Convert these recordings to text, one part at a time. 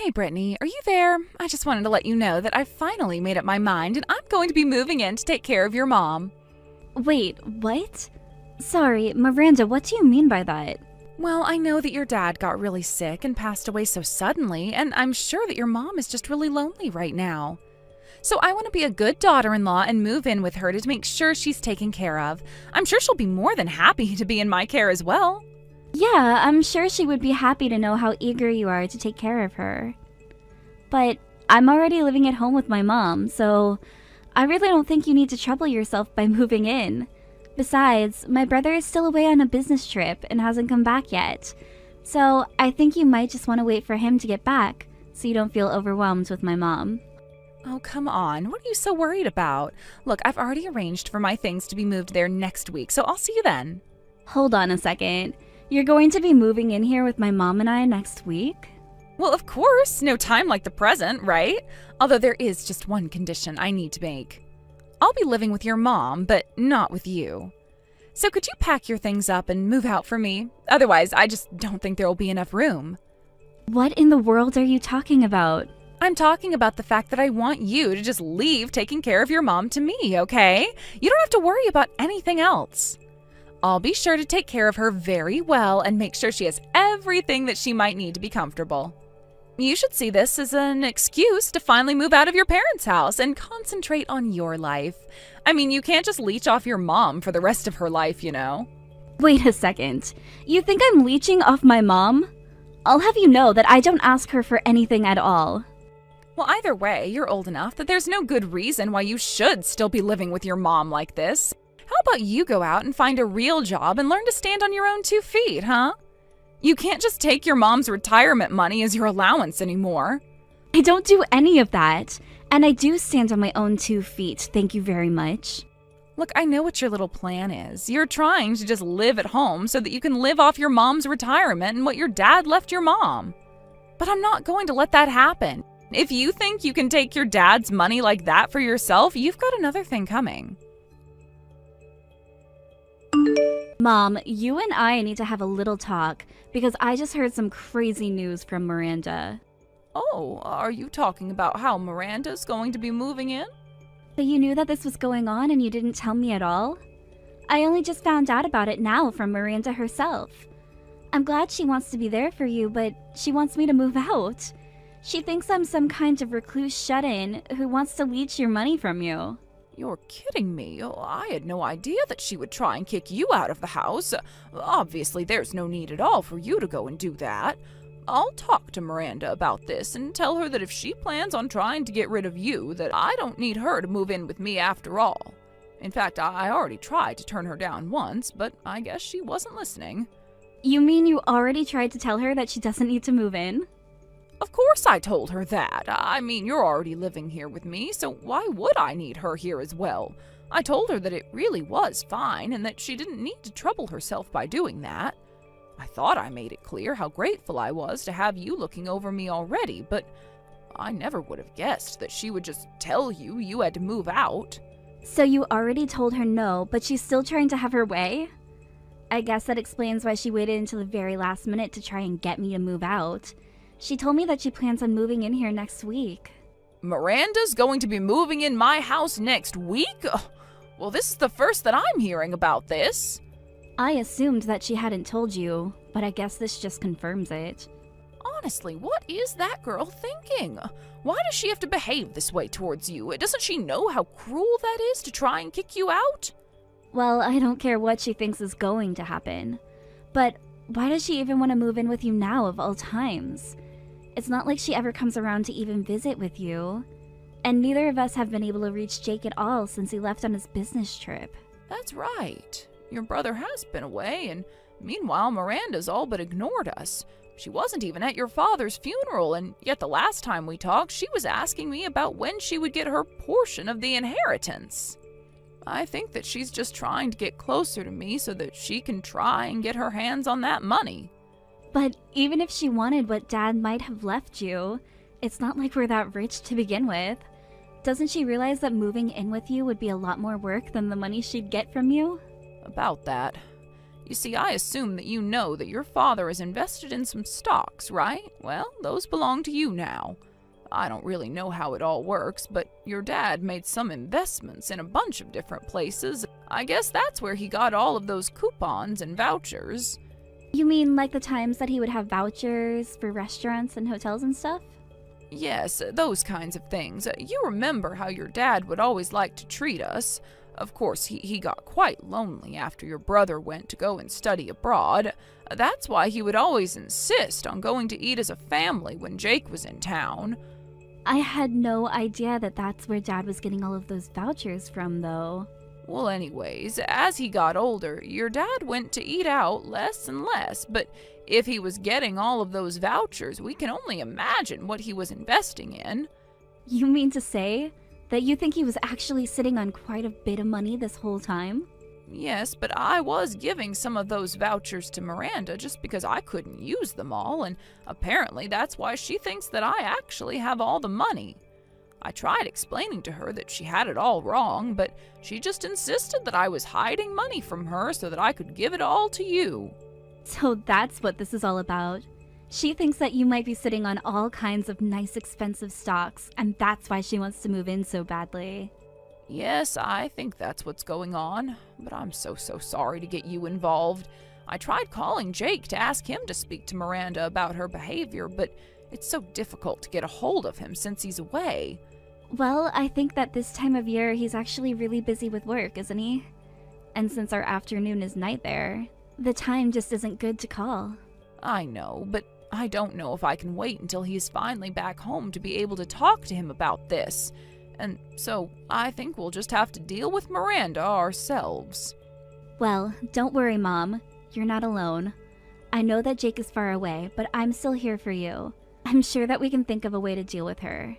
Hey, Brittany, are you there? I just wanted to let you know that I've finally made up my mind and I'm going to be moving in to take care of your mom. Wait, what? Sorry, Miranda, what do you mean by that? Well, I know that your dad got really sick and passed away so suddenly, and I'm sure that your mom is just really lonely right now. So I want to be a good daughter-in-law and move in with her to make sure she's taken care of. I'm sure she'll be more than happy to be in my care as well. Yeah, I'm sure she would be happy to know how eager you are to take care of her. But I'm already living at home with my mom, so I really don't think you need to trouble yourself by moving in. Besides, my brother is still away on a business trip and hasn't come back yet. So I think you might just want to wait for him to get back, so you don't feel overwhelmed with my mom. Oh, come on. What are you so worried about? Look, I've already arranged for my things to be moved there next week, so I'll see you then. Hold on a second. You're going to be moving in here with my mom and I next week? Well, of course. No time like the present, right? Although there is just one condition I need to make. I'll be living with your mom, but not with you. So could you pack your things up and move out for me? Otherwise, I just don't think there will be enough room. What in the world are you talking about? I'm talking about the fact that I want you to just leave taking care of your mom to me, okay? You don't have to worry about anything else. I'll be sure to take care of her very well and make sure she has everything that she might need to be comfortable. You should see this as an excuse to finally move out of your parents' house and concentrate on your life. I mean, you can't just leech off your mom for the rest of her life, you know? Wait a second. You think I'm leeching off my mom? I'll have you know that I don't ask her for anything at all. Well, either way, you're old enough that there's no good reason why you should still be living with your mom like this. How about you go out and find a real job and learn to stand on your own 2 feet, huh? You can't just take your mom's retirement money as your allowance anymore. I don't do any of that. And I do stand on my own 2 feet, thank you very much. Look, I know what your little plan is. You're trying to just live at home so that you can live off your mom's retirement and what your dad left your mom. But I'm not going to let that happen. If you think you can take your dad's money like that for yourself, you've got another thing coming. Mom, you and I need to have a little talk because I just heard some crazy news from Miranda. Oh, are you talking about how Miranda's going to be moving in? So you knew that this was going on and you didn't tell me at all? I only just found out about it now from Miranda herself. I'm glad she wants to be there for you, but she wants me to move out. She thinks I'm some kind of recluse shut-in who wants to leech your money from you. You're kidding me. Oh, I had no idea that she would try and kick you out of the house. Obviously, there's no need at all for you to go and do that. I'll talk to Miranda about this and tell her that if she plans on trying to get rid of you, that I don't need her to move in with me after all. In fact, I already tried to turn her down once, but I guess she wasn't listening. You mean you already tried to tell her that she doesn't need to move in? Of course I told her that. I mean, you're already living here with me, so why would I need her here as well? I told her that it really was fine and that she didn't need to trouble herself by doing that. I thought I made it clear how grateful I was to have you looking over me already, but I never would have guessed that she would just tell you you had to move out. So you already told her no, but she's still trying to have her way? I guess that explains why she waited until the very last minute to try and get me to move out. She told me that she plans on moving in here next week. Miranda's going to be moving in my house next week? Well, this is the first that I'm hearing about this. I assumed that she hadn't told you, but I guess this just confirms it. Honestly, what is that girl thinking? Why does she have to behave this way towards you? Doesn't she know how cruel that is to try and kick you out? Well, I don't care what she thinks is going to happen. But why does she even want to move in with you now of all times? It's not like she ever comes around to even visit with you. And neither of us have been able to reach Jake at all since he left on his business trip. That's right. Your brother has been away, and meanwhile Miranda's all but ignored us. She wasn't even at your father's funeral, and yet the last time we talked, she was asking me about when she would get her portion of the inheritance. I think that she's just trying to get closer to me so that she can try and get her hands on that money. But even if she wanted what Dad might have left you, it's not like we're that rich to begin with. Doesn't she realize that moving in with you would be a lot more work than the money she'd get from you? About that. You see, I assume that you know that your father is invested in some stocks, right? Well, those belong to you now. I don't really know how it all works, but your dad made some investments in a bunch of different places. I guess that's where he got all of those coupons and vouchers. You mean like the times that he would have vouchers for restaurants and hotels and stuff? Yes, those kinds of things. You remember how your dad would always like to treat us. Of course, he got quite lonely after your brother went to go and study abroad. That's why he would always insist on going to eat as a family when Jake was in town. I had no idea that that's where Dad was getting all of those vouchers from, though. Well, anyways, as he got older, your dad went to eat out less and less, but if he was getting all of those vouchers, we can only imagine what he was investing in. You mean to say that you think he was actually sitting on quite a bit of money this whole time? Yes, but I was giving some of those vouchers to Miranda just because I couldn't use them all, and apparently that's why she thinks that I actually have all the money. I tried explaining to her that she had it all wrong, but she just insisted that I was hiding money from her so that I could give it all to you. So that's what this is all about. She thinks that you might be sitting on all kinds of nice expensive stocks, and that's why she wants to move in so badly. Yes, I think that's what's going on, but I'm so sorry to get you involved. I tried calling Jake to ask him to speak to Miranda about her behavior, but it's so difficult to get a hold of him since he's away. Well, I think that this time of year he's actually really busy with work, isn't he? And since our afternoon is night there, the time just isn't good to call. I know, but I don't know if I can wait until he's finally back home to be able to talk to him about this. And so I think we'll just have to deal with Miranda ourselves. Well, don't worry, Mom. You're not alone. I know that Jake is far away, but I'm still here for you. I'm sure that we can think of a way to deal with her.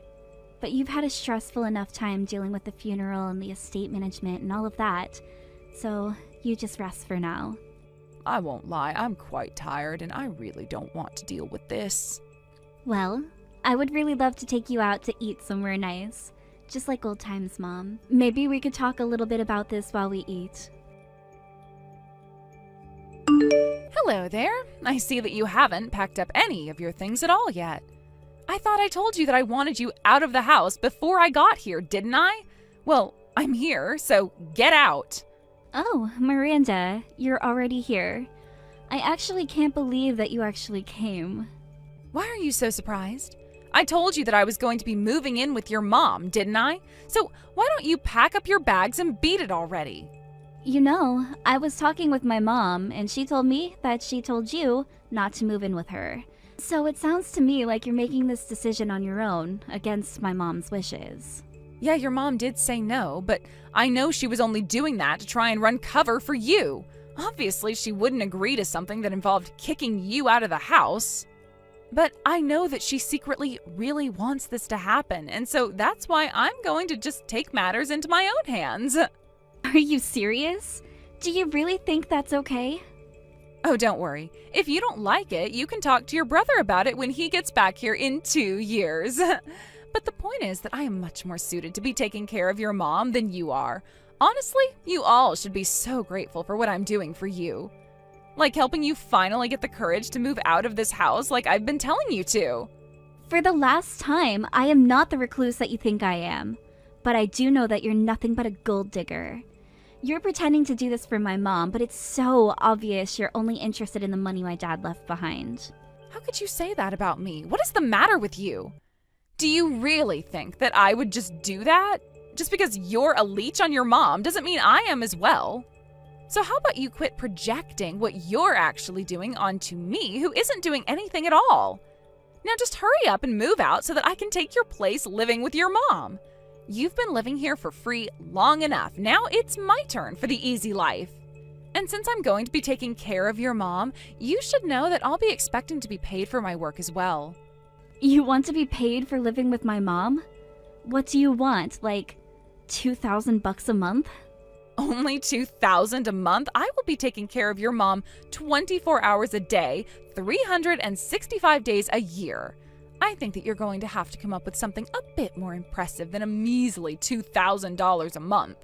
But you've had a stressful enough time dealing with the funeral and the estate management and all of that, so you just rest for now. I won't lie, I'm quite tired and I really don't want to deal with this. Well, I would really love to take you out to eat somewhere nice. Just like old times, Mom. Maybe we could talk a little bit about this while we eat. Hello there. I see that you haven't packed up any of your things at all yet. I thought I told you that I wanted you out of the house before I got here, didn't I? Well, I'm here, so get out. Oh, Miranda, you're already here. I actually can't believe that you actually came. Why are you so surprised? I told you that I was going to be moving in with your mom, didn't I? So why don't you pack up your bags and beat it already? You know, I was talking with my mom, and she told me that she told you not to move in with her. So it sounds to me like you're making this decision on your own, against my mom's wishes. Yeah, your mom did say no, but I know she was only doing that to try and run cover for you. Obviously, she wouldn't agree to something that involved kicking you out of the house. But I know that she secretly really wants this to happen, and so that's why I'm going to just take matters into my own hands. Are you serious? Do you really think that's okay? Oh, don't worry. If you don't like it, you can talk to your brother about it when he gets back here in 2 years. But the point is that I am much more suited to be taking care of your mom than you are. Honestly, you all should be so grateful for what I'm doing for you. Like helping you finally get the courage to move out of this house like I've been telling you to. For the last time, I am not the recluse that you think I am. But I do know that you're nothing but a gold digger. You're pretending to do this for my mom, but it's so obvious you're only interested in the money my dad left behind. How could you say that about me? What is the matter with you? Do you really think that I would just do that? Just because you're a leech on your mom doesn't mean I am as well. So how about you quit projecting what you're actually doing onto me, who isn't doing anything at all? Now just hurry up and move out so that I can take your place living with your mom. You've been living here for free long enough. Now it's my turn for the easy life. And since I'm going to be taking care of your mom, you should know that I'll be expecting to be paid for my work as well. You want to be paid for living with my mom? What do you want, like $2,000 a month? Only $2,000 a month? I will be taking care of your mom 24 hours a day, 365 days a year. I think that you're going to have to come up with something a bit more impressive than a measly $2,000 a month.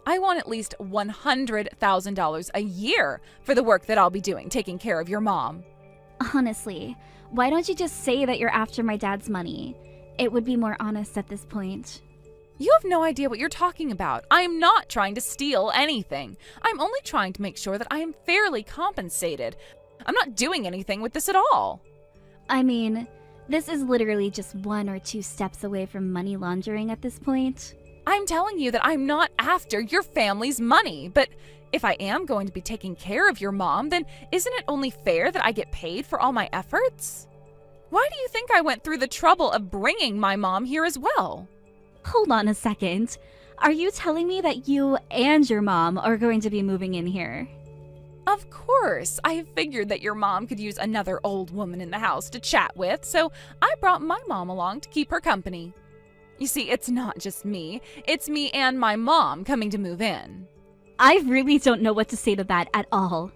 I want at least $100,000 a year for the work that I'll be doing taking care of your mom. Honestly, why don't you just say that you're after my dad's money? It would be more honest at this point. You have no idea what you're talking about. I am not trying to steal anything. I'm only trying to make sure that I am fairly compensated. I'm not doing anything with this at all. I mean, this is literally just 1 or 2 steps away from money laundering at this point. I'm telling you that I'm not after your family's money, but if I am going to be taking care of your mom, then isn't it only fair that I get paid for all my efforts? Why do you think I went through the trouble of bringing my mom here as well? Hold on a second. Are you telling me that you and your mom are going to be moving in here? Of course. I figured that your mom could use another old woman in the house to chat with, so I brought my mom along to keep her company. You see, it's not just me. It's me and my mom coming to move in. I really don't know what to say to that at all.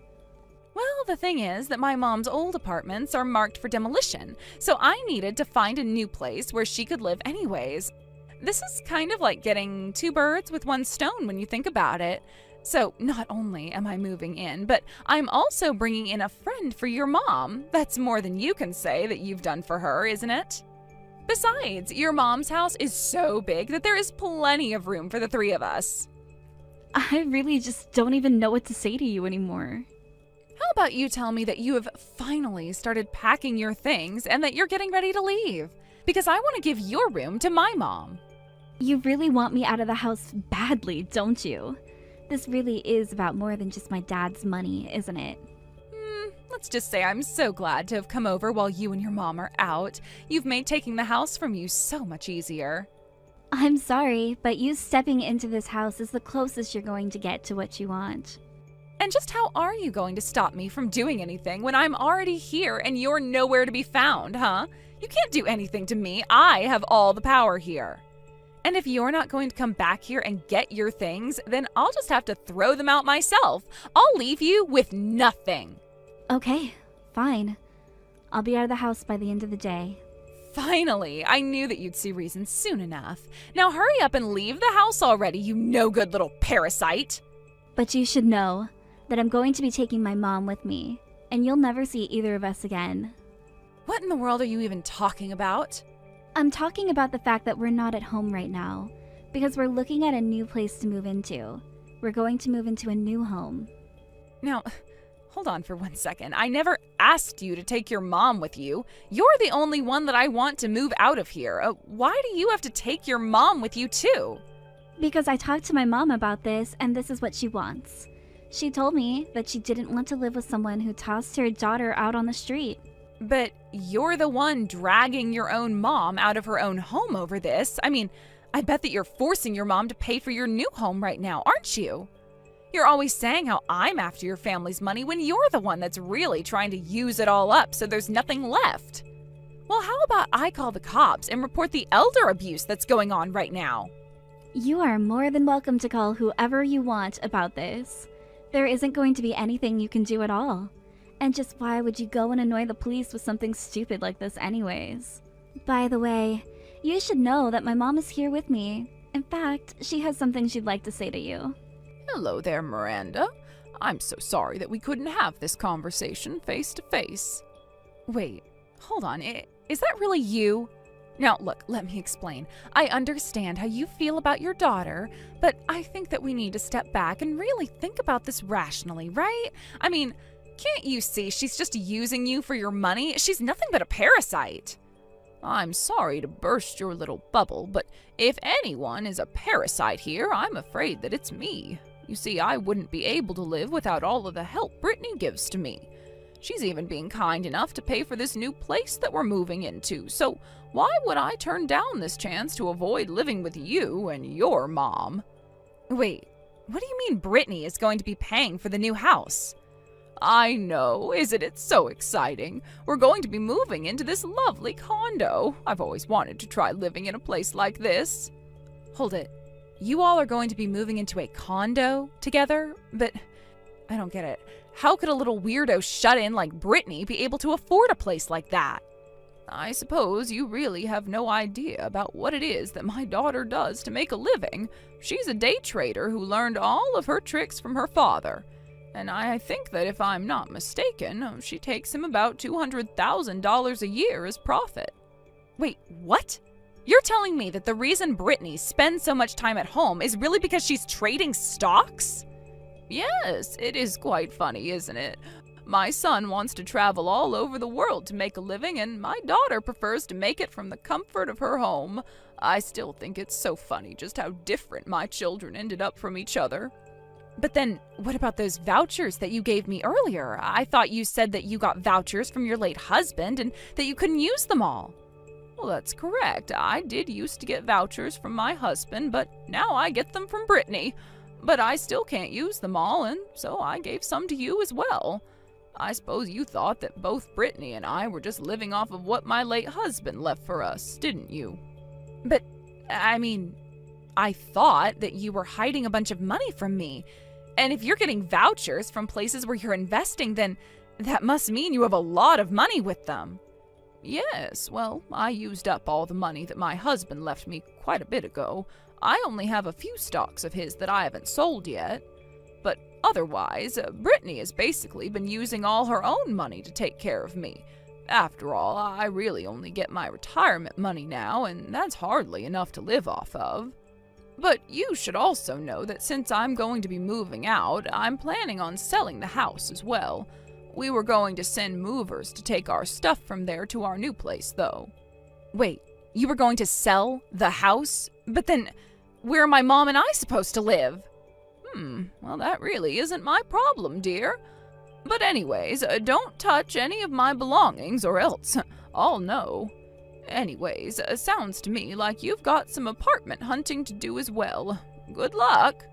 Well, the thing is that my mom's old apartments are marked for demolition, so I needed to find a new place where she could live anyways. This is kind of like getting 2 birds with 1 stone when you think about it. So not only am I moving in, but I'm also bringing in a friend for your mom. That's more than you can say that you've done for her, isn't it? Besides, your mom's house is so big that there is plenty of room for the 3 of us. I really just don't even know what to say to you anymore. How about you tell me that you have finally started packing your things and that you're getting ready to leave? Because I want to give your room to my mom. You really want me out of the house badly, don't you? This really is about more than just my dad's money, isn't it? Let's just say I'm so glad to have come over while you and your mom are out. You've made taking the house from you so much easier. I'm sorry, but you stepping into this house is the closest you're going to get to what you want. And just how are you going to stop me from doing anything when I'm already here and you're nowhere to be found, huh? You can't do anything to me. I have all the power here. And if you're not going to come back here and get your things, then I'll just have to throw them out myself. I'll leave you with nothing. Okay, fine. I'll be out of the house by the end of the day. Finally, I knew that you'd see reason soon enough. Now hurry up and leave the house already, you no-good little parasite. But you should know that I'm going to be taking my mom with me, and you'll never see either of us again. What in the world are you even talking about? I'm talking about the fact that we're not at home right now, because we're looking at a new place to move into. We're going to move into a new home. Now, hold on for 1 second. I never asked you to take your mom with you. You're the only one that I want to move out of here. Why do you have to take your mom with you too? Because I talked to my mom about this, and this is what she wants. She told me that she didn't want to live with someone who tossed her daughter out on the street. But you're the one dragging your own mom out of her own home over this. I mean, I bet that you're forcing your mom to pay for your new home right now, aren't you? You're always saying how I'm after your family's money when you're the one that's really trying to use it all up so there's nothing left. Well, how about I call the cops and report the elder abuse that's going on right now? You are more than welcome to call whoever you want about this. There isn't going to be anything you can do at all. And just why would you go and annoy the police with something stupid like this anyways? By the way, you should know that my mom is here with me. In fact, she has something she'd like to say to you. Hello there, Miranda. I'm so sorry that we couldn't have this conversation face to face. Wait, hold on. Is that really you? Now, look, let me explain. I understand how you feel about your daughter, but I think that we need to step back and really think about this rationally, right? I mean, can't you see she's just using you for your money? She's nothing but a parasite. I'm sorry to burst your little bubble, but if anyone is a parasite here, I'm afraid that it's me. You see, I wouldn't be able to live without all of the help Brittany gives to me. She's even being kind enough to pay for this new place that we're moving into, so why would I turn down this chance to avoid living with you and your mom? Wait, what do you mean Brittany is going to be paying for the new house? I know, isn't it so exciting? We're going to be moving into this lovely condo. I've always wanted to try living in a place like this. Hold it. You all are going to be moving into a condo together? But I don't get it. How could a little weirdo shut-in like Brittany be able to afford a place like that? I suppose you really have no idea about what it is that my daughter does to make a living. She's a day trader who learned all of her tricks from her father. And I think that if I'm not mistaken, she takes him about $200,000 a year as profit. Wait, what? You're telling me that the reason Brittany spends so much time at home is really because she's trading stocks? Yes, it is quite funny, isn't it? My son wants to travel all over the world to make a living, and my daughter prefers to make it from the comfort of her home. I still think it's so funny just how different my children ended up from each other. But then, what about those vouchers that you gave me earlier? I thought you said that you got vouchers from your late husband and that you couldn't use them all. Well, that's correct. I did used to get vouchers from my husband, but now I get them from Brittany. But I still can't use them all, and so I gave some to you as well. I suppose you thought that both Brittany and I were just living off of what my late husband left for us, didn't you? But, I thought that you were hiding a bunch of money from me. And if you're getting vouchers from places where you're investing, then that must mean you have a lot of money with them. Yes, well, I used up all the money that my husband left me quite a bit ago. I only have a few stocks of his that I haven't sold yet. But otherwise, Brittany has basically been using all her own money to take care of me. After all, I really only get my retirement money now, and that's hardly enough to live off of. But you should also know that since I'm going to be moving out, I'm planning on selling the house as well. We were going to send movers to take our stuff from there to our new place, though. Wait, you were going to sell the house? But then, where are my mom and I supposed to live? Well, that really isn't my problem, dear. But anyways, don't touch any of my belongings or else I'll know. Anyways, sounds to me like you've got some apartment hunting to do as well. Good luck.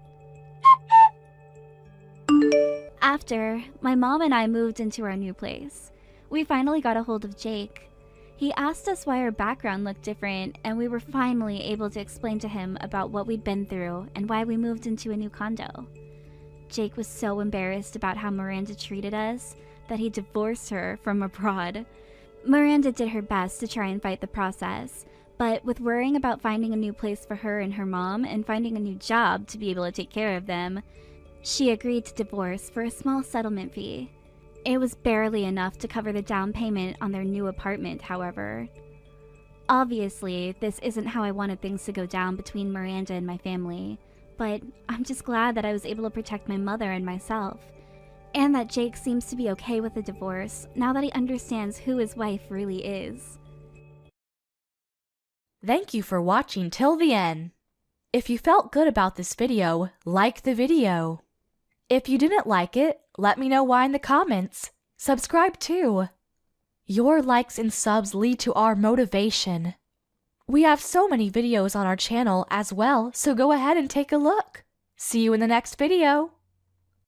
After, my mom and I moved into our new place. We finally got a hold of Jake. He asked us why our background looked different, and we were finally able to explain to him about what we'd been through and why we moved into a new condo. Jake was so embarrassed about how Miranda treated us that he divorced her from abroad. Miranda did her best to try and fight the process, but with worrying about finding a new place for her and her mom and finding a new job to be able to take care of them, she agreed to divorce for a small settlement fee. It was barely enough to cover the down payment on their new apartment, however. Obviously, this isn't how I wanted things to go down between Miranda and my family, but I'm just glad that I was able to protect my mother and myself, and that Jake seems to be okay with the divorce now that he understands who his wife really is. Thank you for watching till the end. If you felt good about this video, like the video. If you didn't like it, let me know why in the comments. Subscribe too. Your likes and subs lead to our motivation. We have so many videos on our channel as well, so go ahead and take a look. See you in the next video.